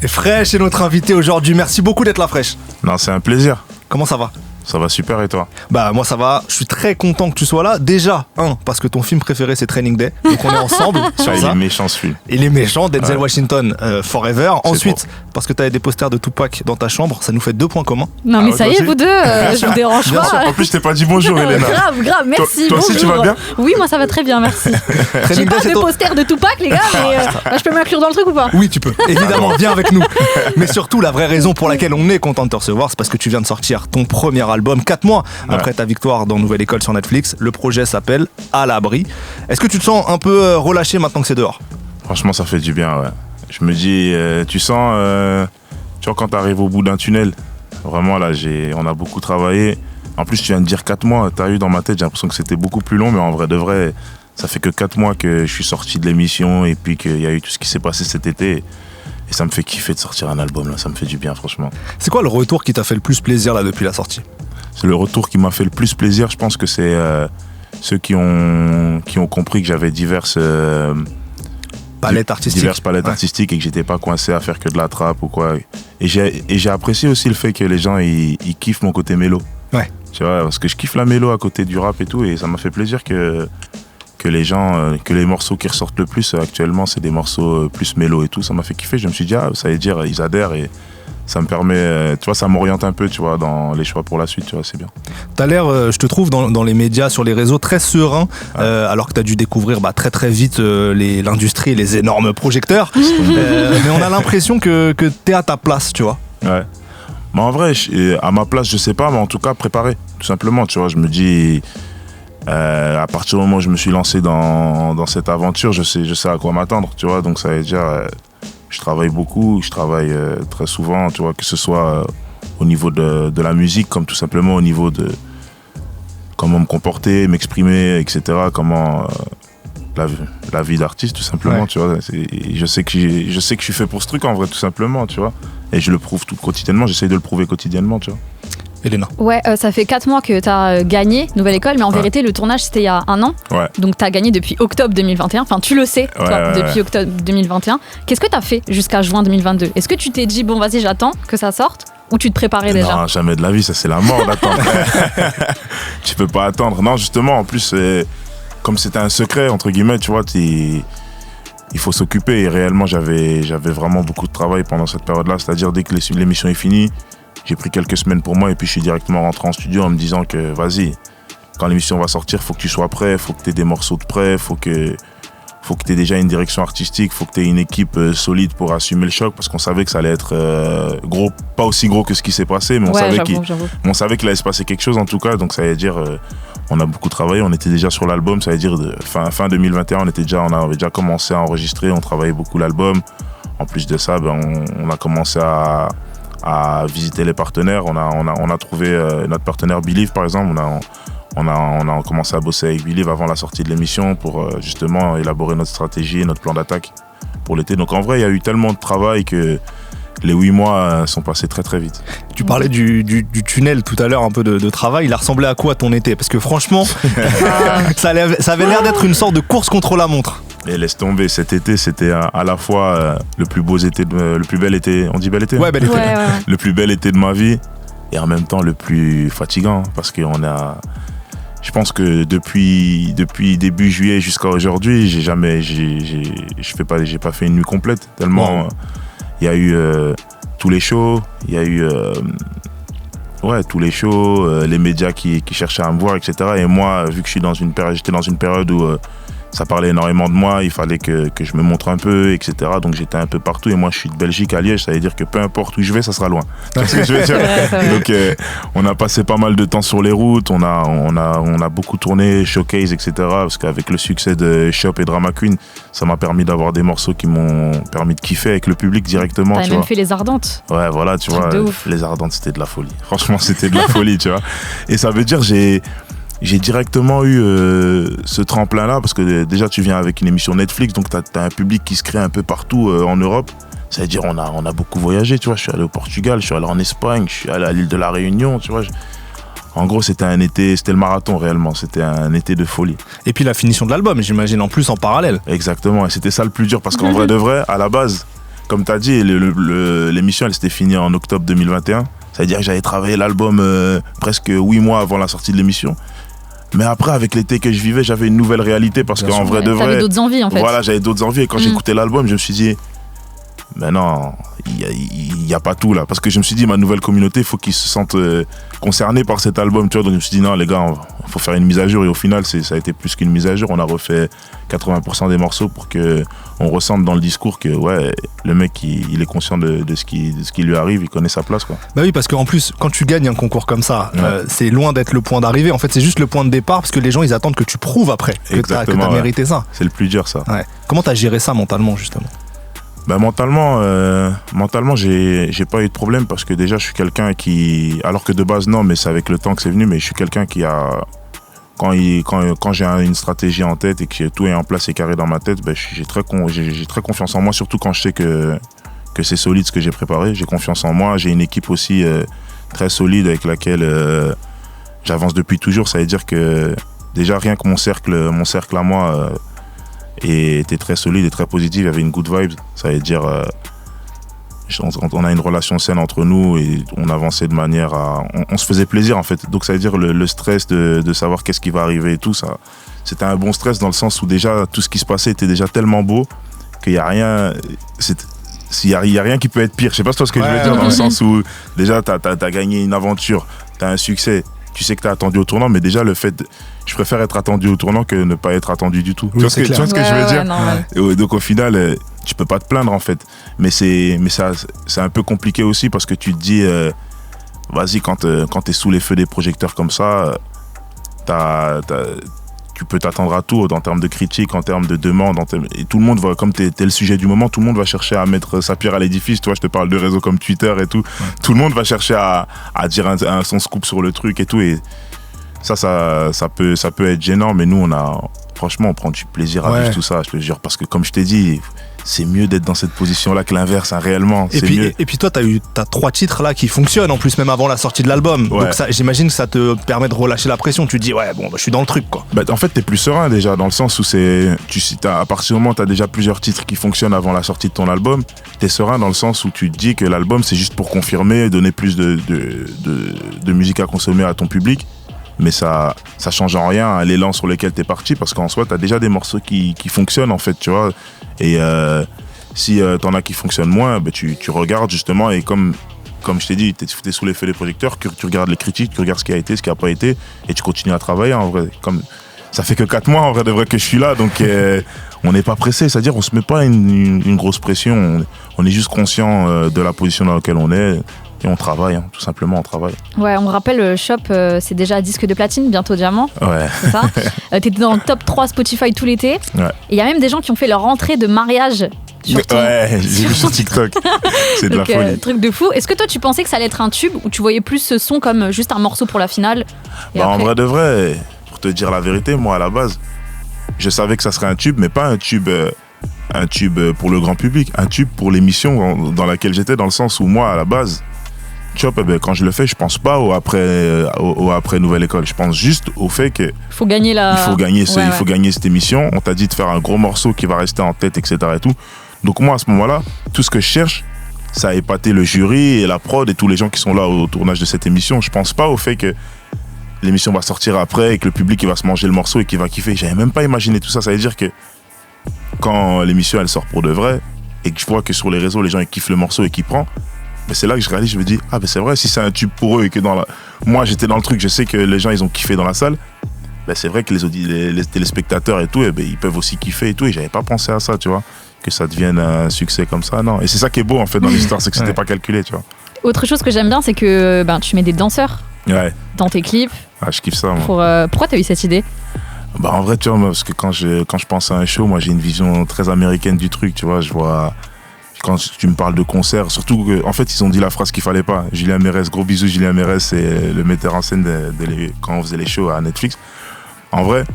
Et Fresh est notre invité aujourd'hui. Merci beaucoup d'être là, Fresh. Non, c'est un plaisir. Comment ça va ? Ça va super et toi ? Bah moi ça va, je suis très content que tu sois là. Déjà, parce que ton film préféré c'est Training Day, donc on est ensemble sur Il ça. est méchant ce film. Il est méchant, Denzel Washington Forever. C'est Ensuite, beau. parce que tu avais des posters de Tupac dans ta chambre, ça nous fait 2 points communs. Non mais ouais, ça toi y est, aussi vous deux, je vous dérange Bien pas. sûr. En plus, je t'ai pas dit bonjour, Elena. Grave, merci. Toi aussi, tu bonjour. vas bien ? Oui, moi ça va très bien, merci. J'ai Training Day, pas c'est de ton- poster de Tupac, les gars, mais je peux m'inclure dans le truc ou pas ? Oui, tu peux. Évidemment, viens avec nous. Mais surtout, la vraie raison pour laquelle on est content de te recevoir, c'est parce que tu viens de sortir ton premier album 4 mois après ta victoire dans Nouvelle École sur Netflix. Le projet s'appelle À l'abri. Est-ce que tu te sens un peu relâché maintenant que c'est dehors ? Franchement, ça fait du bien, ouais. Je me dis, tu sens, tu vois, quand t'arrives au bout d'un tunnel, vraiment là, on a beaucoup travaillé. En plus, tu viens de dire 4 mois, t'as eu dans ma tête, j'ai l'impression que c'était beaucoup plus long, mais en vrai de vrai, ça fait que 4 mois que je suis sorti de l'émission et puis qu'il y a eu tout ce qui s'est passé cet été. Et ça me fait kiffer de sortir un album, là, ça me fait du bien, franchement. C'est quoi le retour qui t'a fait le plus plaisir là depuis la sortie ? C'est le retour qui m'a fait le plus plaisir. Je pense que c'est ceux qui ont compris que j'avais diverses Palette artistique. diverses palettes Ouais. artistiques et que j'étais pas coincé à faire que de la trappe ou quoi. Et j'ai apprécié aussi le fait que les gens ils kiffent mon côté mélo. Ouais. Tu vois, parce que je kiffe la mélo à côté du rap et tout, et ça m'a fait plaisir que les gens, que les morceaux qui ressortent le plus actuellement, c'est des morceaux plus mélo et tout. Ça m'a fait kiffer. Je me suis dit, ça veut dire, ils adhèrent et ça me permet, tu vois, ça m'oriente un peu, tu vois, dans les choix pour la suite, tu vois, c'est bien. T'as l'air, je te trouve dans les médias, sur les réseaux, très serein, alors que t'as dû découvrir très très vite l'industrie et les énormes projecteurs. Mais on a l'impression que t'es à ta place, tu vois. Ouais. Mais en vrai, à ma place, je sais pas, mais en tout cas, préparé, tout simplement, tu vois. Je me dis, à partir du moment où je me suis lancé dans cette aventure, je sais à quoi m'attendre, tu vois. Donc ça veut dire, je travaille beaucoup, je travaille très souvent, tu vois, que ce soit au niveau de la musique, comme tout simplement au niveau de comment me comporter, m'exprimer, etc. Comment la vie d'artiste, tout simplement, Ouais. tu vois. Je sais que je suis fait pour ce truc, en vrai, tout simplement, tu vois. Et je le prouve tout quotidiennement, j'essaye de le prouver quotidiennement, tu vois. Elena. Ouais, ça fait 4 mois que t'as gagné Nouvelle École, mais en vérité, le tournage c'était il y a 1 an. Ouais. Donc t'as gagné depuis octobre 2021. Enfin, tu le sais, toi, Ouais. depuis octobre 2021. Qu'est-ce que t'as fait jusqu'à juin 2022 ? Est-ce que tu t'es dit, bon, vas-y, j'attends que ça sorte ? Ou tu te préparais déjà ? Non, jamais de la vie, ça c'est la mort d'attendre. Tu peux pas attendre. Non, justement, en plus, comme c'était un secret, entre guillemets, tu vois, il faut s'occuper. Et réellement, j'avais vraiment beaucoup de travail pendant cette période-là. C'est-à-dire, dès que l'émission est finie, j'ai pris quelques semaines pour moi et puis je suis directement rentré en studio en me disant que vas-y, quand l'émission va sortir, faut que tu sois prêt, faut que tu aies des morceaux de prêt, faut que tu aies déjà une direction artistique, faut que tu aies une équipe solide pour assumer le choc, parce qu'on savait que ça allait être gros, pas aussi gros que ce qui s'est passé, mais j'avoue. on savait qu'il allait se passer quelque chose en tout cas, donc ça veut dire on a beaucoup travaillé, on était déjà sur l'album, ça veut dire fin 2021, on avait déjà commencé à enregistrer, on travaillait beaucoup l'album. En plus de ça, on a commencé à visiter les partenaires, on a trouvé notre partenaire Believe par exemple, on a commencé à bosser avec Believe avant la sortie de l'émission pour justement élaborer notre stratégie, notre plan d'attaque pour l'été. Donc en vrai, il y a eu tellement de travail que les 8 mois sont passés très très vite. Tu parlais du tunnel tout à l'heure, un peu de travail. Il a ressemblé à quoi ton été ? Parce que franchement, ça avait l'air d'être une sorte de course contre la montre. Et laisse tomber, cet été, c'était à la fois le plus bel été, on dit bel été ? Ouais, bel été. Ouais. Le plus bel été de ma vie et en même temps le plus fatigant parce je pense que depuis début juillet jusqu'à aujourd'hui, j'ai pas fait une nuit complète tellement il y a eu tous les shows, il y a eu tous les shows, les médias qui cherchaient à me voir, etc. Et moi, vu que j'étais dans une période où ça parlait énormément de moi, il fallait que je me montre un peu, etc. Donc j'étais un peu partout et moi je suis de Belgique à Liège, ça veut dire que peu importe où je vais, ça sera loin. Tu vois ce que je veux dire ? Donc on a passé pas mal de temps sur les routes, on a beaucoup tourné, showcase, etc. Parce qu'avec le succès de Shop et Drama Queen, ça m'a permis d'avoir des morceaux qui m'ont permis de kiffer avec le public directement. T'as tu même vois. fait les Ardentes. Ouais, voilà, tu Truc vois, de ouf. les Ardentes, c'était de la folie. Franchement, c'était de la folie, tu vois. Et ça veut dire j'ai directement eu ce tremplin-là, parce que déjà tu viens avec une émission Netflix, donc t'as un public qui se crée un peu partout en Europe. Ça veut dire on a beaucoup voyagé, tu vois. Je suis allé au Portugal, je suis allé en Espagne, je suis allé à l'île de la Réunion, tu vois. En gros, c'était le marathon réellement, c'était un été de folie. Et puis la finition de l'album, j'imagine, en plus en parallèle. Exactement, et c'était ça le plus dur, parce qu'en vrai de vrai, à la base, comme tu as dit, l'émission, elle s'était finie en octobre 2021. Ça veut dire que j'avais travaillé l'album presque 8 mois avant la sortie de l'émission. Mais après, avec l'été que je vivais, j'avais une nouvelle réalité parce qu'en vrai de vrai... T'avais d'autres envies, en fait. Voilà, j'avais d'autres envies. Et quand j'écoutais l'album, je me suis dit... Mais non, il n'y a pas tout là. Parce que je me suis dit, ma nouvelle communauté, il faut qu'ils se sentent concernés par cet album. Tu vois, donc je me suis dit, non, les gars, il faut faire une mise à jour. Et au final, ça a été plus qu'une mise à jour. On a refait 80% des morceaux pour qu'on ressente dans le discours que ouais, le mec, il est conscient de ce qui lui arrive, il connaît sa place, quoi. Bah oui, parce qu'en plus, quand tu gagnes un concours comme ça, c'est loin d'être le point d'arrivée. En fait, c'est juste le point de départ parce que les gens, ils attendent que tu prouves après que t'as mérité ça. C'est le plus dur, ça. Ouais. Comment t'as géré ça mentalement, justement? Ben mentalement, j'ai pas eu de problème parce que déjà, je suis quelqu'un qui... Alors que de base, non, mais c'est avec le temps que c'est venu, mais je suis quelqu'un qui a... Quand j'ai une stratégie en tête et que tout est en place et carré dans ma tête, ben, j'ai très confiance en moi, surtout quand je sais que c'est solide ce que j'ai préparé. J'ai confiance en moi, j'ai une équipe aussi très solide avec laquelle j'avance depuis toujours. Ça veut dire que déjà, rien que mon cercle à moi... et était très solide et très positif, il y avait une good vibe, ça veut dire on a une relation saine entre nous et on avançait de manière à... On se faisait plaisir en fait, donc ça veut dire le stress de savoir qu'est-ce qui va arriver et tout, ça, c'était un bon stress dans le sens où déjà tout ce qui se passait était déjà tellement beau qu'il n'y a rien... Il y a rien qui peut être pire, je sais pas ce que je veux dire, dans le sens où déjà t'as gagné une aventure, t'as un succès, tu sais que t'es attendu au tournant, mais déjà le fait je préfère être attendu au tournant que ne pas être attendu du tout. Oui, tu vois ce que je veux dire? Non, donc au final, tu peux pas te plaindre en fait. Mais c'est un peu compliqué aussi parce que tu te dis, vas-y, quand t'es sous les feux des projecteurs comme ça, tu peux t'attendre à tout en termes de critiques, en termes de demandes. Et tout le monde va, comme t'es le sujet du moment, tout le monde va chercher à mettre sa pierre à l'édifice. Tu vois, je te parle de réseaux comme Twitter et tout. Ouais. Tout le monde va chercher à dire son scoop sur le truc et tout. Et ça peut être gênant, mais nous, franchement, on prend du plaisir à vivre tout ça, je te jure. Parce que comme je t'ai dit, c'est mieux d'être dans cette position-là que l'inverse, hein, réellement. Et puis toi, t'as 3 titres là qui fonctionnent en plus, même avant la sortie de l'album. Ouais. Donc j'imagine que ça te permet de relâcher la pression. Tu te dis, ouais, bon, je suis dans le truc, quoi. Bah, en fait, t'es plus serein déjà, dans le sens où à partir du moment où t'as déjà plusieurs titres qui fonctionnent avant la sortie de ton album, t'es serein dans le sens où tu te dis que l'album, c'est juste pour confirmer, donner plus de musique à consommer à ton public. Mais ça change en rien à l'élan sur lequel t'es parti, parce qu'en soi, t'as déjà des morceaux qui fonctionnent, en fait, tu vois. Et si t'en as qui fonctionnent moins, bah, tu regardes justement, et comme je t'ai dit, t'es sous les feux des projecteurs, tu regardes les critiques, tu regardes ce qui a été, ce qui a pas été, et tu continues à travailler, en vrai. Comme ça fait que 4 mois, en vrai de vrai, que je suis là, donc on n'est pas pressé, c'est-à-dire on se met pas une grosse pression, on est juste conscient de la position dans laquelle on est. Et on travaille, hein, tout simplement, on travaille. Ouais, on me rappelle, Shop, c'est déjà disque de platine, bientôt diamant. Ouais. C'est ça. T'étais dans le top 3 Spotify tout l'été. Ouais. Et il y a même des gens qui ont fait leur rentrée de mariage sur Ouais, j'ai vu sur TikTok. C'est de la folie. Truc de fou. Est-ce que toi, tu pensais que ça allait être un tube ou tu voyais plus ce son comme juste un morceau pour la finale et En vrai de vrai, pour te dire la vérité, moi, à la base, je savais que ça serait un tube, mais pas un tube pour le grand public. Un tube pour l'émission dans laquelle j'étais, dans le sens où moi, à la base, Chop, quand je le fais, je pense pas au après Nouvelle École. Je pense juste au fait que il faut gagner il faut gagner cette émission. On t'a dit de faire un gros morceau qui va rester en tête, etc. et tout. Donc moi, à ce moment-là, tout ce que je cherche, ça a épaté le jury et la prod et tous les gens qui sont là au tournage de cette émission. Je pense pas au fait que l'émission va sortir après et que le public il va se manger le morceau et qu'il va kiffer. J'avais même pas imaginé tout ça. Ça veut dire que quand l'émission elle sort pour de vrai et que je vois que sur les réseaux les gens ils kiffent le morceau et qu'ils prennent, mais c'est là que je réalise, je me dis, ah ben c'est vrai, si c'est un tube pour eux et que moi j'étais dans le truc, je sais que les gens ils ont kiffé dans la salle, ben c'est vrai que les téléspectateurs et tout, et ben ils peuvent aussi kiffer et tout, et j'avais pas pensé à ça, tu vois, que ça devienne un succès comme ça, non. Et c'est ça qui est beau en fait dans l'histoire, c'est que c'était pas calculé, tu vois. Autre chose que j'aime bien, c'est que tu mets des danseurs dans tes clips. Ah, je kiffe ça, moi. Pourquoi t'as eu cette idée? Bah en vrai, tu vois, parce que quand je pense à un show, moi j'ai une vision très américaine du truc, tu vois, je vois... Quand tu me parles de concert, surtout qu'en fait ils ont dit la phrase qu'il fallait pas. Julien Mérès, gros bisous Julien Mérès, c'est le metteur en scène quand on faisait les shows à Netflix. En vrai,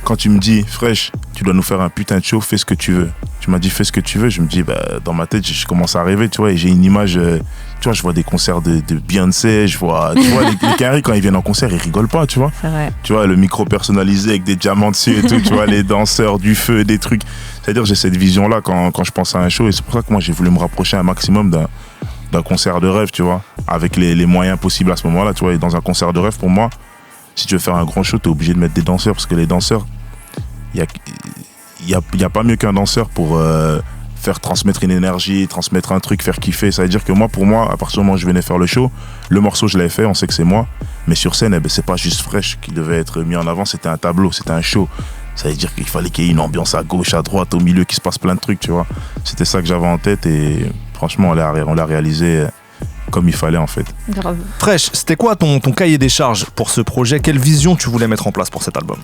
quand tu me dis Fresh, tu dois nous faire un putain de show, fais ce que tu veux. Tu Tu m'as dit fais ce que tu veux. Je me dis, dans ma tête, je commence à rêver, tu vois, et j'ai une image, tu vois, je vois des concerts de Beyoncé, je vois, tu vois, les Canaries, quand ils viennent en concert, ils rigolent pas, tu vois. C'est vrai. Tu vois, le micro personnalisé avec des diamants dessus et tout, tu vois, les danseurs, du feu, des trucs. C'est-à-dire, j'ai cette vision-là quand je pense à un show, et c'est pour ça que moi, j'ai voulu me rapprocher un maximum d'un concert de rêve, tu vois, avec les moyens possibles à ce moment-là, tu vois. Et dans un concert de rêve, pour moi, si tu veux faire un grand show, t'es obligé de mettre des danseurs, parce que les danseurs, il y a pas mieux qu'un danseur pour faire transmettre une énergie, transmettre un truc, faire kiffer. Ça veut dire que pour moi, à partir du moment où je venais faire le show, le morceau je l'avais fait, on sait que c'est moi, mais sur scène, c'est pas juste Fresh qui devait être mis en avant, c'était un tableau, c'était un show. Ça veut dire qu'il fallait qu'il y ait une ambiance à gauche, à droite, au milieu, qu'il se passe plein de trucs, tu vois. C'était ça que j'avais en tête et franchement, on l'a réalisé comme il fallait en fait. Grave. Fresh, c'était quoi ton cahier des charges pour ce projet? Quelle vision tu voulais mettre en place pour cet album?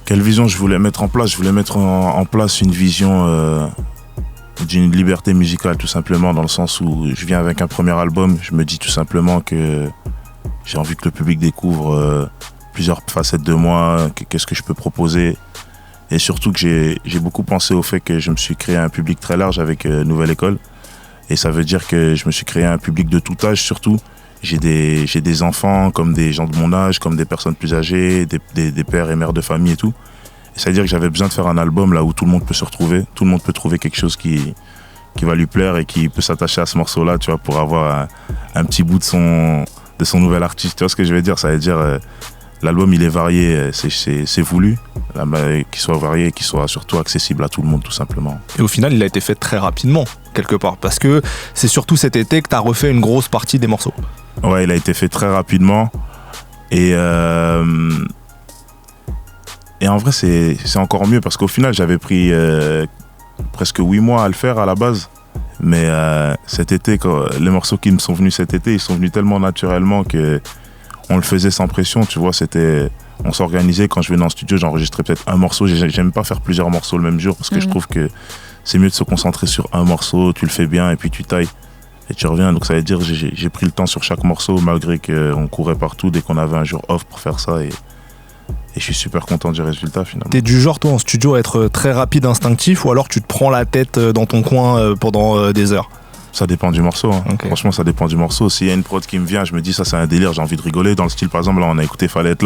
Quelle vision je voulais mettre en place? Je voulais mettre en place une vision d'une liberté musicale, tout simplement, dans le sens où je viens avec un premier album, je me dis tout simplement que j'ai envie que le public découvre plusieurs facettes de moi, qu'est-ce que je peux proposer. Et surtout que j'ai beaucoup pensé au fait que je me suis créé un public très large avec Nouvelle École. Et ça veut dire que je me suis créé un public de tout âge surtout. J'ai des enfants comme des gens de mon âge, comme des personnes plus âgées, des pères et mères de famille et tout. Et ça veut dire que j'avais besoin de faire un album là où tout le monde peut se retrouver, tout le monde peut trouver quelque chose qui va lui plaire et qui peut s'attacher à ce morceau-là, tu vois, pour avoir un petit bout de son nouvel artiste. Tu vois ce que je veux dire? Ça veut dire l'album il est varié, c'est voulu, qu'il soit varié et qu'il soit surtout accessible à tout le monde tout simplement. Et au final, il a été fait très rapidement, quelque part, parce que c'est surtout cet été que tu as refait une grosse partie des morceaux. Ouais, il a été fait très rapidement et en vrai c'est encore mieux parce qu'au final j'avais pris presque 8 mois à le faire à la base. Mais cet été, les morceaux qui me sont venus cet été, ils sont venus tellement naturellement que on le faisait sans pression, tu vois, on s'organisait, quand je venais en studio, j'enregistrais peut-être un morceau, j'aime pas faire plusieurs morceaux le même jour parce que je trouve que c'est mieux de se concentrer sur un morceau, tu le fais bien et puis tu tailles et tu reviens, donc ça veut dire j'ai pris le temps sur chaque morceau malgré qu'on courait partout dès qu'on avait un jour off pour faire ça et je suis super content du résultat finalement. T'es du genre toi en studio à être très rapide, instinctif ou alors tu te prends la tête dans ton coin pendant des heures? Ça dépend du morceau, hein. Okay. Franchement ça dépend du morceau. S'il y a une prod qui me vient, je me dis ça c'est un délire, j'ai envie de rigoler. Dans le style par exemple là on a écouté Fallait être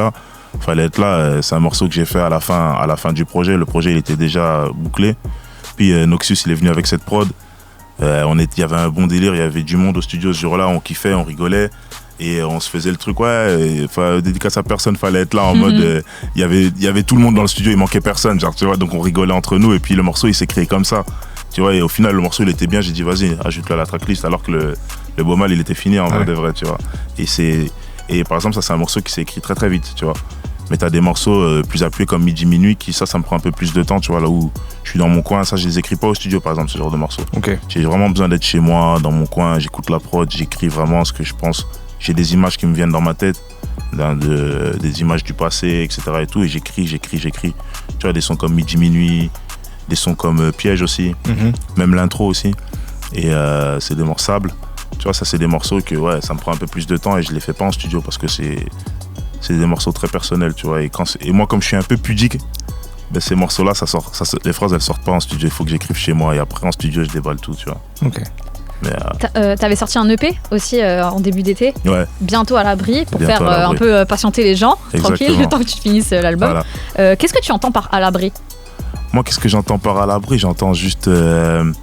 là, c'est un morceau que j'ai fait à la fin du projet. Le projet il était déjà bouclé. Puis Noxus il est venu avec cette prod. Il y avait un bon délire, il y avait du monde au studio ce jour-là, on kiffait, on rigolait. Et on se faisait le truc, dédicace à personne, Fallait être là en mode, il y avait tout le monde dans le studio, il manquait personne, genre, tu vois, donc on rigolait entre nous et puis le morceau il s'est créé comme ça, tu vois, et au final le morceau il était bien, j'ai dit vas-y, ajoute-le à la tracklist alors que le beau mal il était fini en vrai de vrai, tu vois. Et par exemple ça c'est un morceau qui s'est écrit très très vite, tu vois. Mais t'as des morceaux plus appuyés comme Midi Minuit qui ça me prend un peu plus de temps, tu vois, là où je suis dans mon coin, ça je les écris pas au studio par exemple, ce genre de morceaux. Okay. J'ai vraiment besoin d'être chez moi, dans mon coin, j'écoute la prod, j'écris vraiment ce que je pense. J'ai des images qui me viennent dans ma tête, des images du passé, etc. et tout, et j'écris. Tu vois, des sons comme Midi Minuit, des sons comme Piège aussi, même l'intro aussi. Et c'est des morceaux Sable. Tu vois, ça c'est des morceaux que ça me prend un peu plus de temps et je les fais pas en studio parce que c'est des morceaux très personnels, tu vois. Et moi, comme je suis un peu pudique, ces morceaux-là, les phrases elles sortent pas en studio. Il faut que j'écrive chez moi et après en studio je déballe tout, tu vois. Ok. T'avais sorti un EP aussi en début d'été, bientôt à l'abri, pour faire un peu patienter les gens, tranquille, le temps que tu finisses l'album. Voilà. Qu'est-ce que tu entends par à l'abri? Moi, qu'est-ce que j'entends par à l'abri? J'entends juste, une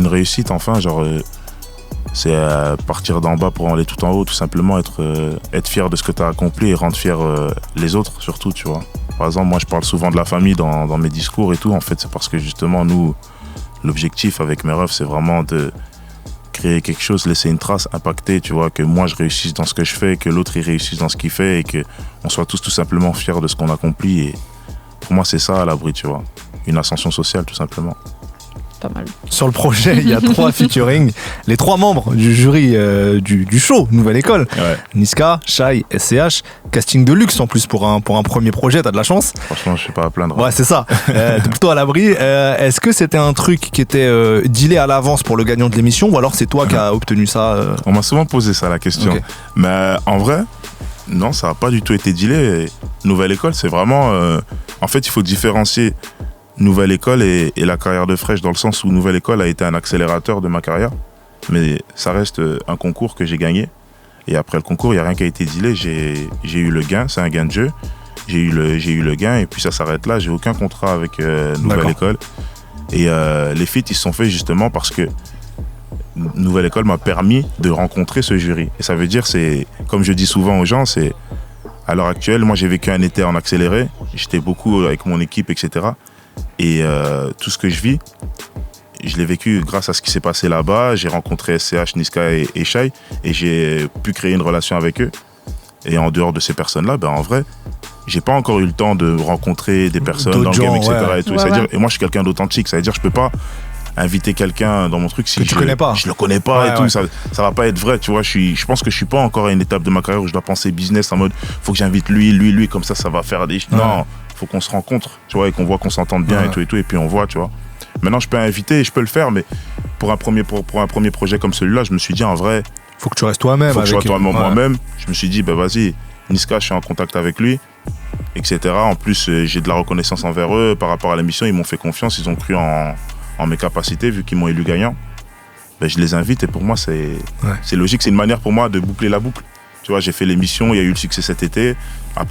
réussite, enfin, genre, c'est partir d'en bas pour aller tout en haut, tout simplement, être fier de ce que tu as accompli et rendre fier les autres, surtout, tu vois. Par exemple, moi, je parle souvent de la famille dans mes discours et tout, en fait, c'est parce que justement, nous, l'objectif avec mes refs, c'est vraiment de créer quelque chose, laisser une trace, impacter, tu vois, que moi je réussisse dans ce que je fais, que l'autre il réussisse dans ce qu'il fait et qu'on soit tous tout simplement fiers de ce qu'on accomplit. Et pour moi, c'est ça à l'abri, tu vois. Une ascension sociale, tout simplement. Pas mal. Sur le projet, il y a 3 featuring. Les 3 membres du jury du show Nouvelle École. Ouais. Niska, Shai, SCH. Casting de luxe en plus pour un premier projet, t'as de la chance. Franchement, je suis pas à plaindre. Ouais, c'est ça. T'es plutôt à l'abri. Est-ce que c'était un truc qui était dealé à l'avance pour le gagnant de l'émission ou alors c'est toi qui as obtenu ça On m'a souvent posé ça, la question. Okay. Mais en vrai, non, ça n'a pas du tout été dealé. Nouvelle École, c'est vraiment... en fait, il faut différencier Nouvelle École et la carrière de Fresh, dans le sens où Nouvelle École a été un accélérateur de ma carrière. Mais ça reste un concours que j'ai gagné. Et après le concours, il n'y a rien qui a été dealé. J'ai eu le gain, c'est un gain de jeu. J'ai eu le gain et puis ça s'arrête là. J'ai aucun contrat avec Nouvelle École. Et les feats, ils se sont faits justement parce que Nouvelle École m'a permis de rencontrer ce jury. Et ça veut dire, c'est, comme je dis souvent aux gens, c'est à l'heure actuelle, moi j'ai vécu un été en accéléré. J'étais beaucoup avec mon équipe, etc. Et tout ce que je vis, je l'ai vécu grâce à ce qui s'est passé là-bas. J'ai rencontré SCH, Niska et Shai et j'ai pu créer une relation avec eux. Et en dehors de ces personnes-là, ben en vrai, j'ai pas encore eu le temps de rencontrer des personnes dans le game, etc. Et tout. Et moi, je suis quelqu'un d'authentique. Ça veut dire, je peux pas inviter quelqu'un dans mon truc si je le connais pas et tout. Ça va pas être vrai, tu vois. Je pense que je suis pas encore à une étape de ma carrière où je dois penser business en mode, faut que j'invite lui, comme ça va faire des... Non, faut qu'on se rencontre, tu vois, et qu'on voit qu'on s'entende bien et tout, et puis on voit, tu vois. Maintenant, je peux inviter et je peux le faire, mais pour un premier projet comme celui-là, je me suis dit, en vrai, faut que tu restes toi-même. Faut que je sois moi-même. Je me suis dit, bah vas-y, Niska, je suis en contact avec lui, etc. En plus, j'ai de la reconnaissance envers eux par rapport à l'émission. Ils m'ont fait confiance, ils ont cru en mes capacités, vu qu'ils m'ont élu gagnant. Ben, je les invite et pour moi, c'est logique. C'est une manière pour moi de boucler la boucle. Tu vois, j'ai fait l'émission, il y a eu le succès cet été.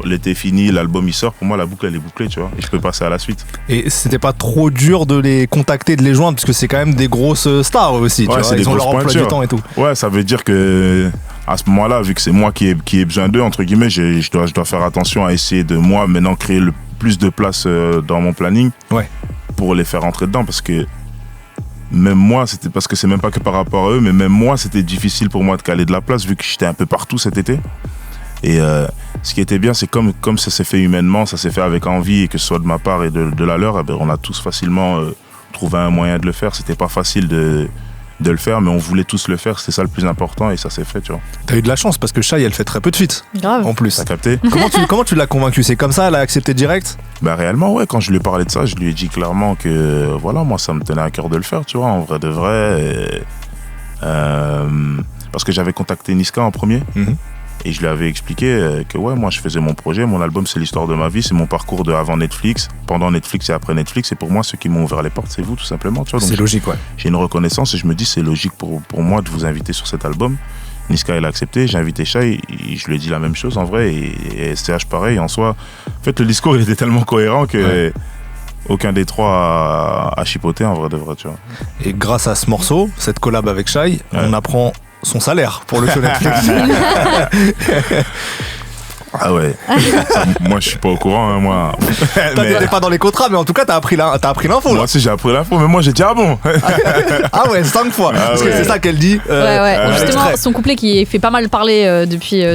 L'été est fini, l'album il sort. Pour moi, la boucle elle est bouclée, tu vois. Et je peux passer à la suite. Et c'était pas trop dur de les contacter, de les joindre, parce que c'est quand même des grosses stars aussi. Tu vois, ils ont leur emploi du temps et tout. Ouais, ça veut dire que à ce moment-là, vu que c'est moi qui ai besoin d'eux, entre guillemets, je dois faire attention à essayer de moi maintenant créer le plus de place dans mon planning pour les faire rentrer dedans, parce que même moi, c'était parce que c'est même pas que par rapport à eux, mais même moi, c'était difficile pour moi de caler de la place vu que j'étais un peu partout cet été. Et ce qui était bien, c'est comme ça s'est fait humainement, ça s'est fait avec envie, et que ce soit de ma part et de la leur, on a tous facilement trouvé un moyen de le faire. C'était pas facile de le faire, mais on voulait tous le faire, c'est ça le plus important, et ça s'est fait, tu vois. T'as eu de la chance parce que Shai, elle fait très peu de feats. Grave. En plus. T'as capté? Comment tu l'as convaincu? C'est comme ça, elle a accepté direct? Bah réellement, ouais, quand je lui ai parlé de ça, je lui ai dit clairement que voilà, moi ça me tenait à cœur de le faire, tu vois, en vrai de vrai. Parce que j'avais contacté Niska en premier. Et je lui avais expliqué que ouais, moi je faisais mon projet, mon album c'est l'histoire de ma vie, c'est mon parcours de avant Netflix, pendant Netflix et après Netflix, et pour moi ceux qui m'ont ouvert les portes c'est vous tout simplement, tu vois. C'est logique, ouais. J'ai une reconnaissance et je me dis c'est logique pour moi de vous inviter sur cet album. Niska elle a accepté, j'ai invité Shai, et je lui ai dit la même chose en vrai, et SCH pareil, en soi. En fait le discours il était tellement cohérent que aucun des trois a chipoté en vrai de vrai, tu vois. Et grâce à ce morceau, cette collab avec Shai, on apprend son salaire pour le show Netflix. Ah ouais. Ça, moi je suis pas au courant, hein, moi. T'es pas dans les contrats, mais en tout cas t'as appris l'info. Moi aussi j'ai appris l'info, mais moi j'ai dit ah bon. Ah ouais, 5 fois. Parce que c'est ça qu'elle dit. Justement, son couplet qui fait pas mal parler depuis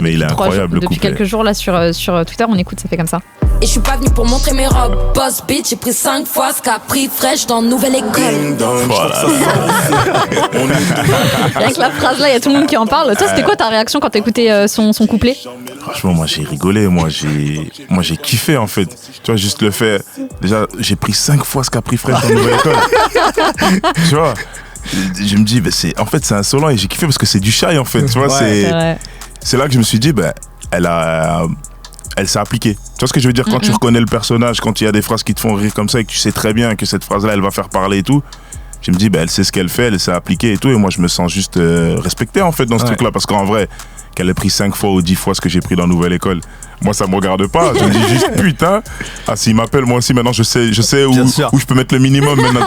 quelques jours là sur Twitter, on écoute, ça fait comme ça. Et je suis pas venu pour montrer mes robes. Boss bitch, j'ai pris 5 fois ce qu'a pris Fresh dans Nouvelle École. Rien que la phrase là, il y a tout le monde qui en parle. Toi, c'était quoi ta réaction quand t'écoutais son couplet? Franchement, moi j'ai rigolé, moi j'ai kiffé en fait. Tu vois, juste le fait. Déjà, j'ai pris 5 fois ce qu'a pris Fresh dans Nouvelle École. Tu vois, je me dis, en fait c'est insolent et j'ai kiffé parce que c'est du Shai en fait. Tu vois, c'est là que je me suis dit, elle s'est appliquée. Tu vois ce que je veux dire? Quand tu reconnais le personnage, quand il y a des phrases qui te font rire comme ça et que tu sais très bien que cette phrase-là, elle va faire parler et tout, je me dis, elle sait ce qu'elle fait, elle s'est appliquée et tout, et moi je me sens juste respecté en fait dans ce truc-là, parce qu'en vrai, qu'elle ait pris 5 fois ou 10 fois ce que j'ai pris dans Nouvelle École, moi ça me regarde pas, je me dis juste putain, s'il m'appelle moi aussi maintenant je sais où je peux mettre le minimum maintenant.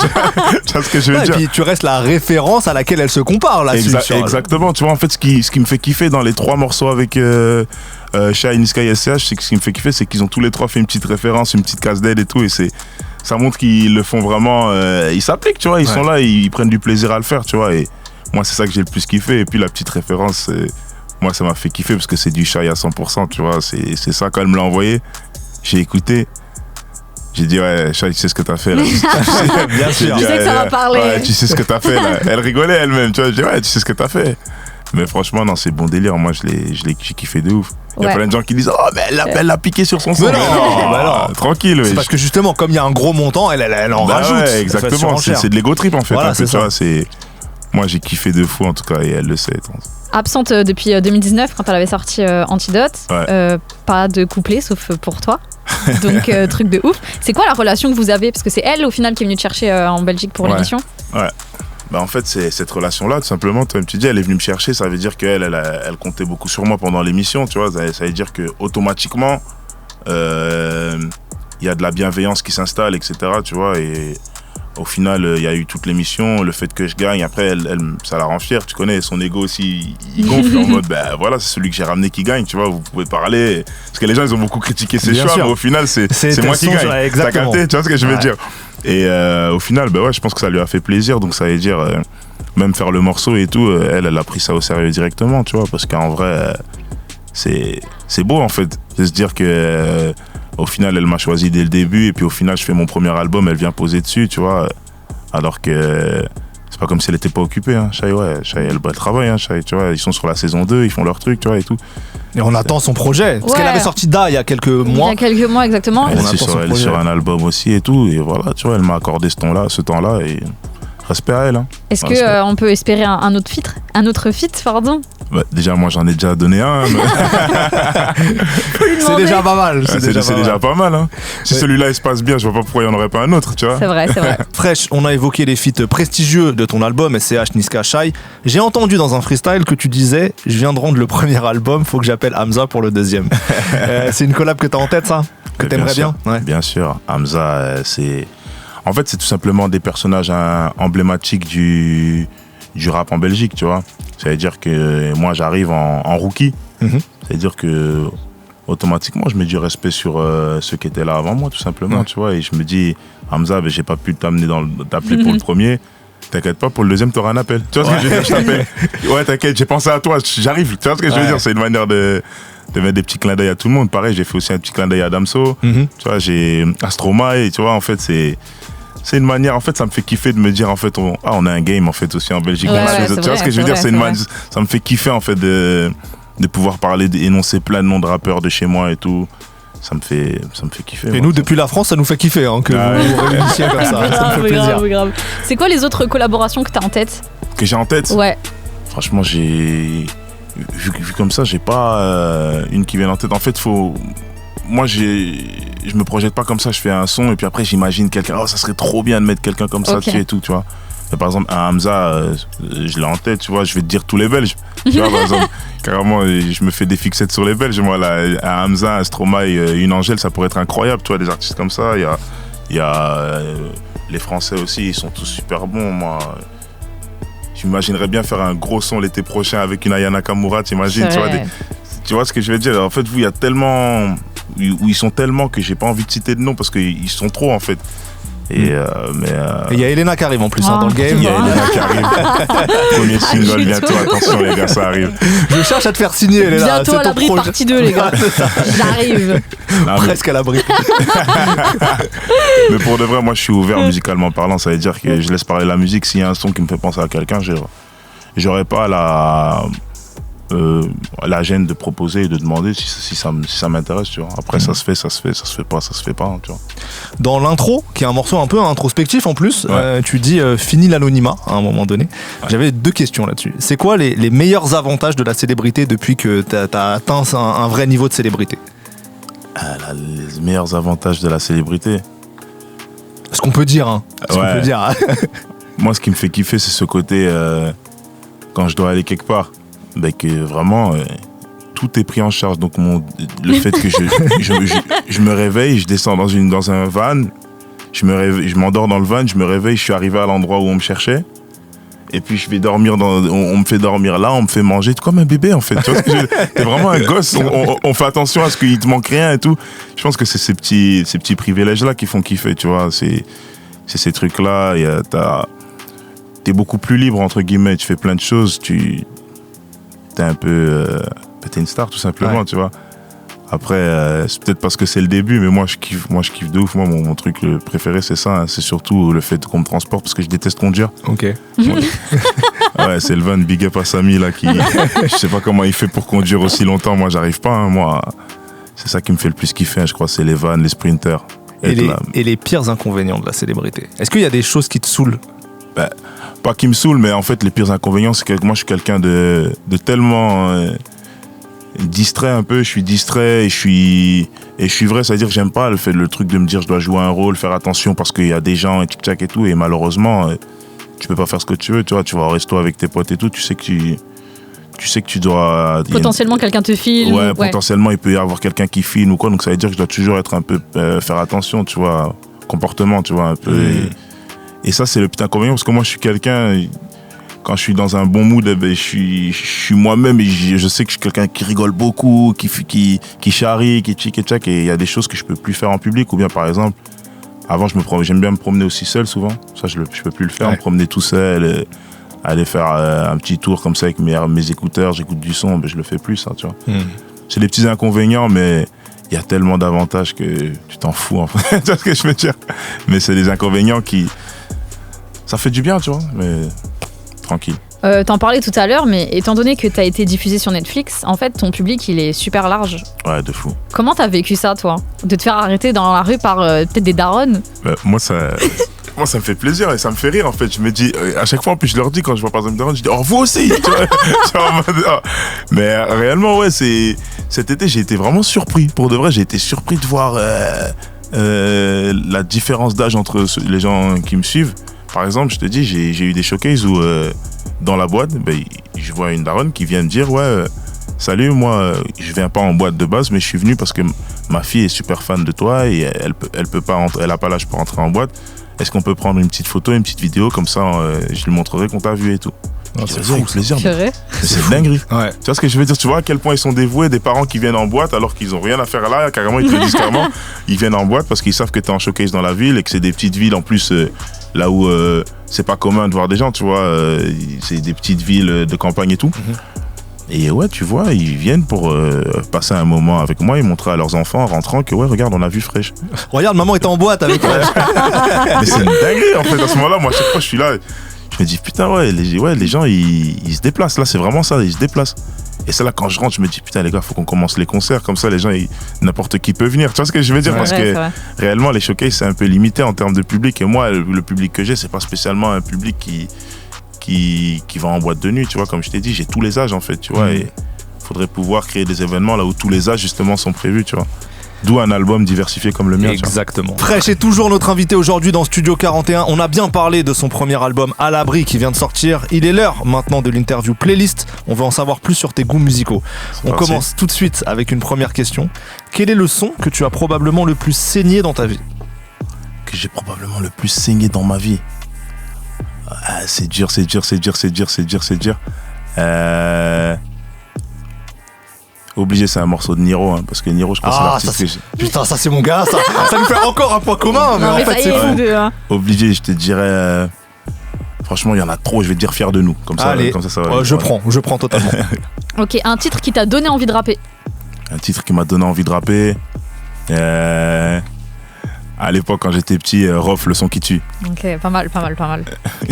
Tu vois ce que je veux dire? Et puis tu restes la référence à laquelle elle se compare là. Exactement, tu vois en fait ce qui me fait kiffer dans les 3 morceaux avec Shai, Niska et SCH, c'est que ce qui me fait kiffer, c'est qu'ils ont tous les 3 fait une petite référence, une petite case d'aide et tout, et ça montre qu'ils le font vraiment, ils s'appliquent, tu vois, ils sont là, ils prennent du plaisir à le faire, tu vois, et moi c'est ça que j'ai le plus kiffé. Et puis la petite référence, moi ça m'a fait kiffer parce que c'est du Shai à 100%, tu vois, c'est ça. Quand elle me l'a envoyé, j'ai écouté, j'ai dit ouais Shai, tu sais ce que t'as fait là. Bien sûr. Tu sais que ça va parler. Ouais, tu sais ce que t'as fait là. Elle rigolait elle-même, tu vois, j'ai dit ouais tu sais ce que t'as fait. Mais franchement, non, c'est bon délire. Moi, j'ai kiffé de ouf. Il y a plein de gens qui disent, oh, mais elle l'a piqué sur son son. Non, tranquille. C'est parce que justement, comme il y a un gros montant, elle en rajoute. Ouais, exactement. C'est de l'ego trip en fait. Voilà, tu vois, moi, j'ai kiffé de fou en tout cas, et elle le sait. Absente depuis 2019, quand elle avait sorti Antidote, pas de couplet sauf pour toi. Donc, truc de ouf. C'est quoi la relation que vous avez? Parce que c'est elle, au final, qui est venue te chercher en Belgique pour l'émission. Ouais. Bah en fait, c'est cette relation-là, tout simplement. Comme tu dis, elle est venue me chercher. Ça veut dire qu'elle elle comptait beaucoup sur moi pendant l'émission, tu vois. Ça veut dire qu'automatiquement, il y a de la bienveillance qui s'installe, etc., tu vois. Et au final, il y a eu toute l'émission, le fait que je gagne. Après, ça la rend fière, tu connais. Son ego aussi, il gonfle en mode, ben voilà, c'est celui que j'ai ramené qui gagne, tu vois. Vous pouvez parler. Parce que les gens, ils ont beaucoup critiqué ses choix, mais au final, c'est moi qui gagne. T'as capté, tu vois ce que je veux dire? Et au final, bah ouais, je pense que ça lui a fait plaisir. Donc ça veut dire, même faire le morceau et tout, elle a pris ça au sérieux directement, tu vois. Parce qu'en vrai, c'est beau en fait de se dire que au final, elle m'a choisi dès le début. Et puis au final, je fais mon premier album, elle vient poser dessus, tu vois. Alors que c'est pas comme si elle était pas occupée. Hein. Shai, elle travaille, hein, Shai, tu vois. Ils sont sur la saison 2, ils font leur truc, tu vois, et tout. Et on attend son projet. Parce qu'elle avait sorti il y a quelques mois. Il y a quelques mois, exactement. Elle est sur un album aussi et tout. Et voilà, tu vois, elle m'a accordé ce temps-là. Et respect à elle. Hein. Est-ce qu'on peut espérer un autre feat, pardon? Bah, déjà, moi, j'en ai déjà donné un. C'est déjà pas mal. C'est déjà pas mal. Hein. Si celui-là, il se passe bien, je vois pas pourquoi il n'y en aurait pas un autre, tu vois. C'est vrai. Fresh, on a évoqué les feats prestigieux de ton album, SCH, Niska, Shai. J'ai entendu dans un freestyle que tu disais, je viens de rendre le premier album, faut que j'appelle Hamza pour le deuxième. C'est une collab que t'as en tête, ça? Que t'aimerais bien? Ouais. Bien sûr. Hamza, c'est... En fait, c'est tout simplement des personnages emblématiques du rap en Belgique, tu vois. Ça veut dire que moi, j'arrive en rookie. Ça veut dire que automatiquement, je mets du respect sur ceux qui étaient là avant moi, tout simplement, tu vois. Et je me dis, Hamza, j'ai pas pu t'appeler pour le premier. T'inquiète pas, pour le deuxième, t'auras un appel. Tu vois ce que je veux dire? Je t'appelle. Ouais, t'inquiète, j'ai pensé à toi, j'arrive. Tu vois ce que je veux dire? C'est une manière de mettre des petits clins d'œil à tout le monde. Pareil, j'ai fait aussi un petit clin d'œil à Damso. Tu vois, j'ai Astromae, tu vois, en fait, c'est une manière, en fait, ça me fait kiffer de me dire, en fait, on a un game, en fait, aussi en Belgique. Tu vois ce que je veux dire? Ça me fait kiffer, en fait, de pouvoir parler, d'énoncer plein de noms de rappeurs de chez moi et tout. Ça me fait kiffer. Et nous, depuis la France, ça nous fait kiffer, hein, que vous réunissiez comme ça. Ça me fait plaisir. Grave. C'est quoi les autres collaborations que t'as en tête? Que j'ai en tête? Ouais. Franchement, vu comme ça, j'ai pas une qui vient en tête. En fait, moi, je me projette pas comme ça, je fais un son et puis après j'imagine quelqu'un, ça serait trop bien de mettre quelqu'un comme ça dessus et tout, tu vois. Mais par exemple, un Hamza, je l'ai en tête, tu vois, je vais te dire tous les Belges. Tu vois, par exemple, carrément, je me fais des fixettes sur les Belges. Moi, là, un Hamza, un Stromae, une Angèle, ça pourrait être incroyable, tu vois, des artistes comme ça. Il y a les Français aussi, ils sont tous super bons, moi. J'imaginerais bien faire un gros son l'été prochain avec une Aya Nakamura, t'imagines, tu vois ce que je veux dire. En fait, il y a tellement... où ils sont tellement que j'ai pas envie de citer de nom parce qu'ils sont trop en fait. Et il y a Elena qui arrive en plus dans le game. Il y a Elena qui arrive. Premier single bientôt, attention les gars, ça arrive. Je cherche à te faire signer Elena. Bientôt à l'abri partie 2 les gars. J'arrive. Presque à l'abri. Mais pour de vrai, moi je suis ouvert musicalement parlant, ça veut dire que je laisse parler la musique. S'il y a un son qui me fait penser à quelqu'un, j'aurais pas la gêne de proposer et de demander si ça m'intéresse, tu vois. Après, ça se fait pas, hein, tu vois. Dans l'intro, qui est un morceau un peu introspectif en plus, tu dis fini l'anonymat à un moment donné. J'avais 2 questions là-dessus. C'est quoi les meilleurs avantages de la célébrité depuis que t'as atteint un vrai niveau de célébrité? Les meilleurs avantages de la célébrité, ce qu'on peut dire, hein. Moi, ce qui me fait kiffer, c'est ce côté quand je dois aller quelque part. Que vraiment tout est pris en charge, donc le fait que je me réveille, je descends dans un van, je m'endors dans le van, je me réveille, je suis arrivé à l'endroit où on me cherchait et puis je vais dormir on me fait dormir là, on me fait manger comme un bébé en fait, tu vois ce que t'es vraiment un gosse, on fait attention à ce qu'il te manque rien et tout. Je pense que c'est ces petits privilèges là qui font kiffer, tu vois, c'est ces trucs là, t'es beaucoup plus libre entre guillemets, tu fais plein de choses, t'es un peu t'es une star tout simplement, tu vois. Après c'est peut-être parce que c'est le début, mais moi je kiffe de ouf. Moi mon truc préféré c'est ça, hein. C'est surtout le fait qu'on me transporte parce que je déteste conduire. Ok. Ouais, c'est le van, big up à Samy là qui je sais pas comment il fait pour conduire aussi longtemps, moi j'arrive pas, hein. Moi c'est ça qui me fait le plus kiffer, hein, je crois, c'est les vannes, les sprinters. Et les pires inconvénients de la célébrité, est-ce qu'il y a des choses qui te saoulent? Pas qui me saoule, mais en fait les pires inconvénients c'est que moi je suis quelqu'un de tellement distrait un peu, je suis distrait et je suis vrai, c'est-à-dire que j'aime pas le truc de me dire je dois jouer un rôle, faire attention parce qu'il y a des gens et tchic-tchac et tout, et malheureusement tu peux pas faire ce que tu veux, tu vois, tu vas au resto avec tes potes et tout, tu sais que tu dois... Potentiellement quelqu'un te filme. Ouais, potentiellement il peut y avoir quelqu'un qui filme ou quoi, donc ça veut dire que je dois toujours être un peu, faire attention, tu vois, comportement, tu vois, un peu. Et ça c'est le petit inconvénient parce que moi je suis quelqu'un... Quand je suis dans un bon mood, je suis moi-même et je sais que je suis quelqu'un qui rigole beaucoup, qui charrie, qui tchic et tchac, et il y a des choses que je peux plus faire en public. Ou bien par exemple, avant j'aime bien me promener aussi seul souvent. Ça je peux plus le faire, me promener tout seul, aller faire un petit tour comme ça avec mes écouteurs, j'écoute du son, mais je le fais plus ça, tu vois. C'est des petits inconvénients, mais il y a tellement d'avantages que tu t'en fous en fait. Tu vois ce que je veux dire? Mais c'est des inconvénients ça fait du bien, tu vois, mais tranquille. T'en parlais tout à l'heure, mais étant donné que t'as été diffusé sur Netflix, en fait, ton public, il est super large. Ouais, de fou. Comment t'as vécu ça, toi? De te faire arrêter dans la rue par peut-être des darons? Moi, ça me fait plaisir et ça me fait rire, en fait. Je me dis, à chaque fois, en plus, je leur dis, quand je vois par exemple des darons, je dis, oh, vous aussi, tu vois. Mais réellement, ouais, cet été, j'ai été vraiment surpris. Pour de vrai, j'ai été surpris de voir la différence d'âge entre les gens qui me suivent. Par exemple, je te dis, j'ai eu des showcases où dans la boîte, je vois une daronne qui vient me dire salut, moi je viens pas en boîte de base, mais je suis venu parce que ma fille est super fan de toi et elle a pas l'âge pour entrer en boîte. Est-ce qu'on peut prendre une petite photo, une petite vidéo, comme ça je lui montrerai qu'on t'a vu et tout. C'est fou, plaisir. C'est dinguerie. Ouais. Tu vois ce que je veux dire? Tu vois à quel point ils sont dévoués, des parents qui viennent en boîte alors qu'ils ont rien à faire là, carrément ils te le disent carrément. Ils viennent en boîte parce qu'ils savent que t'es en showcase dans la ville et que c'est des petites villes en plus. Là où c'est pas commun de voir des gens, tu vois, c'est des petites villes de campagne et tout. Et ouais, tu vois, ils viennent pour passer un moment avec moi et montrer à leurs enfants en rentrant que ouais, regarde, on a vu Fresh. Regarde, maman était en boîte avec moi. Mais c'est une dinguerie en fait, à ce moment-là, moi à chaque fois je suis là, je me dis putain les gens ils se déplacent, là c'est vraiment ça, ils se déplacent. Et c'est là quand je rentre, je me dis putain les gars, faut qu'on commence les concerts, comme ça les gens, n'importe qui peut venir. Tu vois ce que je veux dire? Parce que réellement les showcases c'est un peu limité en termes de public. Et moi le public que j'ai, c'est pas spécialement un public qui va en boîte de nuit. Tu vois, comme je t'ai dit, j'ai tous les âges en fait. Tu vois, et faudrait pouvoir créer des événements là où tous les âges justement sont prévus. Tu vois. D'où un album diversifié comme le mien. Exactement. Fresh est toujours notre invité aujourd'hui dans Studio 41. On a bien parlé de son premier album À l'abri qui vient de sortir. Il est l'heure maintenant de l'interview playlist. On veut en savoir plus sur tes goûts musicaux. On commence tout de suite avec une première question. Quel est le son que tu as probablement le plus saigné dans ta vie? Que j'ai probablement le plus saigné dans ma vie. C'est dur. Obligé, c'est un morceau de Niro, hein, parce que Niro, je crois que c'est l'artiste que j'ai. Putain, ça c'est mon gars, ça nous fait encore un point commun, mais en fait c'est fou. Obligé, je te dirais. Franchement, il y en a trop, je vais te dire fier de nous. Comme ça, allez, comme ça va. Je prends totalement. Ok, un titre qui t'a donné envie de rapper. Un titre qui m'a donné envie de rapper. À l'époque, quand j'étais petit, Rof, le son qui tue. Ok, pas mal.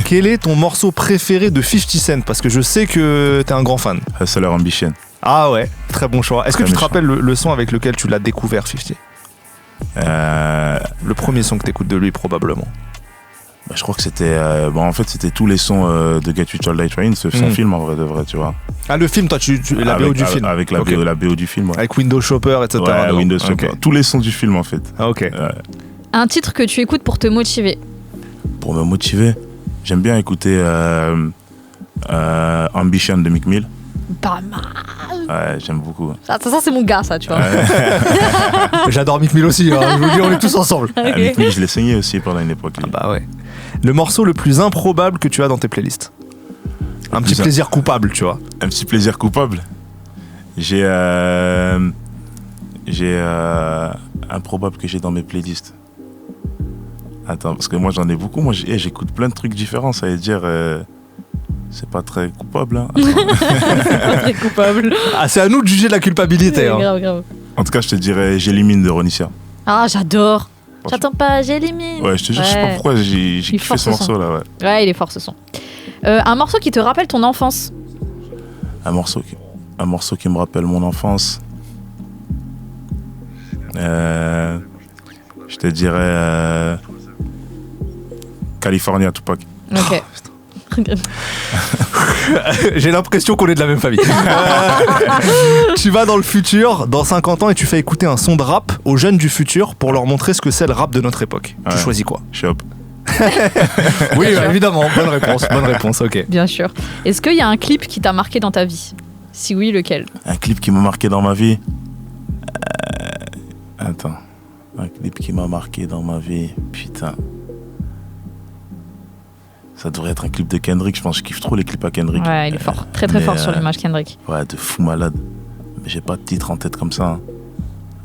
Quel est ton morceau préféré de 50 Cent? Parce que je sais que t'es un grand fan. Hustler Ambition. Ah ouais, très bon choix. Est-ce que tu te rappelles le son avec lequel tu l'as découvert, 50? Le premier son que t'écoutes de lui, probablement. Je crois que c'était en fait c'était tous les sons de Get Rich or Die Trying, son film en vrai de vrai, tu vois. Ah, le film, toi, la BO du film. Avec la BO du film, ouais. Avec Windows Shopper, etc. Ouais, Windows Shopper. Tous les sons du film, en fait. Ah, ok. Un titre que tu écoutes pour te motiver. Pour me motiver, j'aime bien écouter Ambition de Meek Mill. Pas mal. Ouais, j'aime beaucoup. Ça c'est mon gars, ça, tu vois. J'adore Meek Mill aussi, hein. Je vous dis, on est tous ensemble. Okay. Meek Mill, je l'ai saigné aussi pendant une époque. Ah bah ouais. Le morceau le plus improbable que tu as dans tes playlists? Un petit plaisir coupable, tu vois. Un petit plaisir coupable. J'ai improbable que j'ai dans mes playlists. Attends, parce que moi j'en ai beaucoup. Moi j'écoute plein de trucs différents. Ça veut dire c'est pas très coupable. Hein. Pas très coupable. Ah, c'est à nous de juger la culpabilité. Hein. Grave. En tout cas, je te dirais J'élimine de Ronicia. Ah, j'adore. J'attends pas, j'élimine. Ouais, je te jure, je sais pas pourquoi j'ai kiffé ce morceau là. Ouais, il est fort ce son. Un morceau qui te rappelle ton enfance. Un morceau qui me rappelle mon enfance. Je te dirais California Tupac. Ok. J'ai l'impression qu'on est de la même famille. Tu vas dans le futur, dans 50 ans, et tu fais écouter un son de rap aux jeunes du futur pour leur montrer ce que c'est le rap de notre époque. Ouais. Tu choisis quoi? Shop. Oui, évidemment, bonne réponse, ok. Bien sûr. Est-ce qu'il y a un clip qui t'a marqué dans ta vie? Si oui, lequel? Un clip qui m'a marqué dans ma vie? Attends. Un clip qui m'a marqué dans ma vie, putain. Ça devrait être un clip de Kendrick, je pense que je kiffe trop les clips à Kendrick. Ouais, il est fort, très fort sur l'image Kendrick. Ouais, de fou malade. Mais j'ai pas de titre en tête comme ça.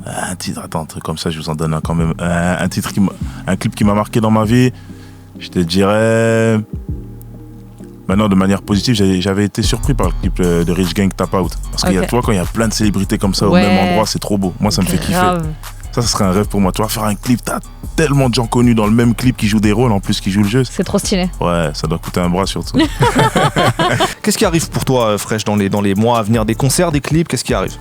Un titre, attends, un truc comme ça, je vous en donne un quand même. Un clip qui m'a marqué dans ma vie, je te dirais... Maintenant, de manière positive, j'avais été surpris par le clip de Rich Gang Tap Out. Parce qu'il y a, toi, quand il y a plein de célébrités comme ça au même endroit, c'est trop beau. Moi, ça me fait kiffer. Ça serait un rêve pour moi. Tu vas faire un clip, t'as tellement de gens connus dans le même clip qui jouent des rôles, en plus qui jouent le jeu. C'est trop stylé. Ouais, ça doit coûter un bras surtout. Qu'est-ce qui arrive pour toi, Fresh, dans les mois à venir? Des concerts, des clips, qu'est-ce qui arrive?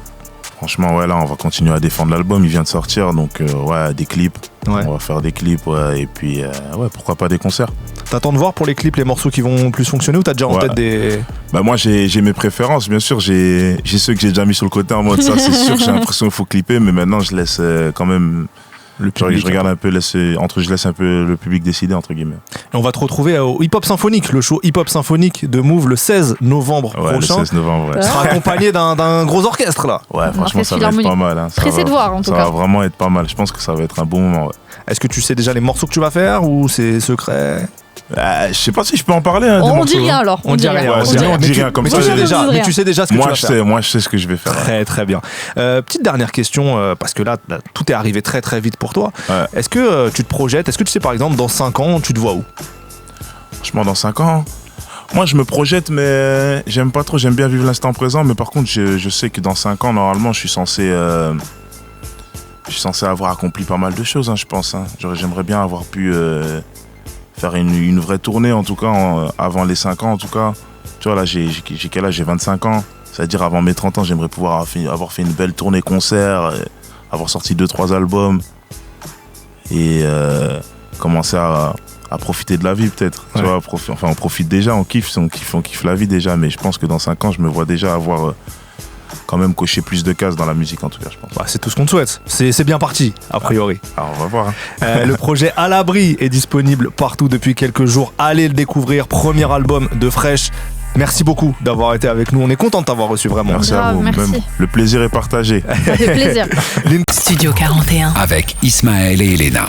Franchement, ouais, là, on va continuer à défendre l'album. Il vient de sortir, donc ouais, des clips. Ouais. On va faire des clips, ouais, et puis, ouais, pourquoi pas des concerts. T'attends de voir pour les clips les morceaux qui vont plus fonctionner ou t'as déjà en tête des... Bah moi, j'ai mes préférences, bien sûr. J'ai ceux que j'ai déjà mis sur le côté en mode ça, c'est sûr. J'ai l'impression qu'il faut clipper, mais maintenant, je laisse quand même... Le public, je regarde un peu, je laisse un peu le public décider, entre guillemets. Et on va te retrouver au Hip Hop Symphonique, le show Hip Hop Symphonique de Move le 16 novembre prochain. Le 16 novembre, ouais. Tu seras accompagné d'un gros orchestre, là. Ouais, franchement, ça va être pas mal. Hein. Pressé de voir, en tout cas. Ça va vraiment être pas mal. Je pense que ça va être un bon moment, ouais. Est-ce que tu sais déjà les morceaux que tu vas faire ou c'est secret? Je sais pas si je peux en parler. Hein, on dit rien alors. On dit rien. On dit rien comme ça. Mais tu sais déjà ce que tu vas faire. Moi, je sais ce que je vais faire. Très, très bien. Petite dernière question, parce que là, tout est arrivé très, très vite pour toi. Ouais. Est-ce que tu te projettes? Est-ce que tu sais, par exemple, dans 5 ans, tu te vois où? Franchement, dans 5 ans, moi, je me projette, mais j'aime pas trop. J'aime bien vivre l'instant présent. Mais par contre, je sais que dans 5 ans, normalement, je suis censé avoir accompli pas mal de choses, hein, je pense. Hein. J'aimerais bien avoir pu faire une vraie tournée, en tout cas, avant les 5 ans, en tout cas. Tu vois, là, j'ai quel âge? J'ai 25 ans. C'est-à-dire, avant mes 30 ans, j'aimerais pouvoir avoir fait une belle tournée concert, avoir sorti 2-3 albums et commencer à profiter de la vie, peut-être. Ouais. Tu vois, on profite déjà, on kiffe la vie déjà, mais je pense que dans 5 ans, je me vois déjà avoir... quand même cocher plus de cases dans la musique, en tout cas, je pense. Bah, c'est tout ce qu'on te souhaite. C'est bien parti, a priori. Alors, on va voir. Hein. Le projet À l'abri est disponible partout depuis quelques jours. Allez le découvrir. Premier album de Fresh. Merci beaucoup d'avoir été avec nous. On est content de t'avoir reçu, vraiment. Merci à vous. Merci. Même, le plaisir est partagé. Ça fait plaisir. Studio 41 avec Ismaël et Elena.